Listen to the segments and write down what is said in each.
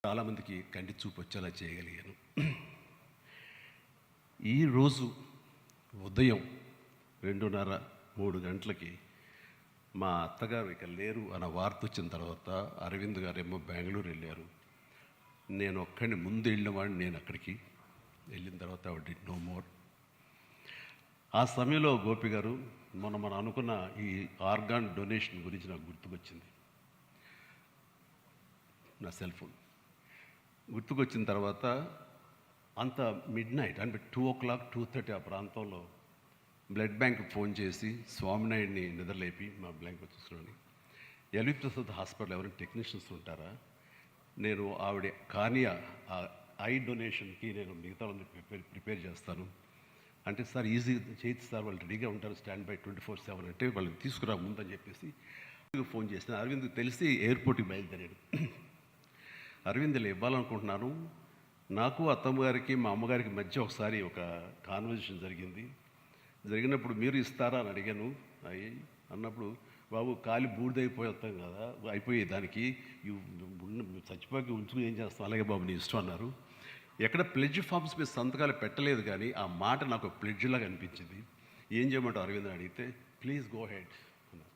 చాలామందికి కంటి చూపు వచ్చేలా చేయగలిగాను. ఈరోజు ఉదయం 2:30-3 గంటలకి మా అత్తగారు ఇక లేరు అన్న వార్త వచ్చిన తర్వాత అరవింద్ గారేమో బెంగళూరు వెళ్ళారు. నేను ఒక్కడిని ముందు వెళ్ళినవాడిని. నేను అక్కడికి వెళ్ళిన తర్వాత ఆవిడ నో మోర్. ఆ సమయంలో గోపి గారు మనం అనుకున్న ఈ ఆర్గాన్ డొనేషన్ గురించి నాకు గుర్తుకొచ్చింది. నా సెల్ ఫోన్ గుర్తుకొచ్చిన తర్వాత అంత మిడ్ నైట్ అంటే 2:00, 2:30 ఆ ప్రాంతంలో బ్లడ్ బ్యాంక్ ఫోన్ చేసి స్వామినాయుడిని నిద్రలేపి మా బ్యాంక్ వచ్చేసుకుని ఎల్వి ప్రసాద్ హాస్పిటల్ ఎవరైనా టెక్నీషియన్స్ ఉంటారా, నేను ఆవిడ కార్నియా ఐ డొనేషన్కి నేను మిగతా వాళ్ళని ప్రిపేర్ చేస్తాను అంటే, సార్ ఈజీ చేయొచ్చు సార్, వాళ్ళు రెడీగా ఉంటారు స్టాండ్ బై 24/7 అంటే వాళ్ళని తీసుకురా ముందని చెప్పేసి ఫోన్ చేసిన. అరవింద్కి తెలిసి ఎయిర్పోర్ట్కి బయలుదేరాడు. అరవింద్లో ఇవ్వాలనుకుంటున్నాను. నాకు అత్తమ్మ గారికి మా అమ్మగారికి మధ్య ఒకసారి ఒక కాన్వర్జేషన్ జరిగినప్పుడు మీరు ఇస్తారా అని అడిగాను. అన్నప్పుడు బాబు కాలి బూడిదైపోయి వస్తాం కదా, అయిపోయి దానికి చచ్చిపోయి ఉంచుకుని ఏం చేస్తాం, అలాగే బాబు నీ ఇష్టం అన్నారు. ఎక్కడ ప్లెడ్జ్ ఫామ్స్ మీద సంతకాలు పెట్టలేదు, కానీ ఆ మాట నాకు ప్లెడ్జ్ లాగా అనిపించింది. ఏం చేయమంటావు అరవింద్ అడిగితే ప్లీజ్ గో హెడ్ అన్నారు.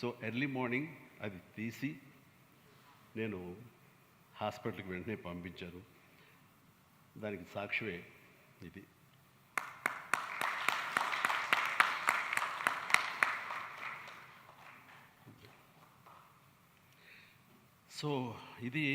సో ఎర్లీ మార్నింగ్ అది తీసి నేను హాస్పిటల్కి వెంటనే పంపించాను. దానికి సాక్ష్యమే ఇది. సో ఇది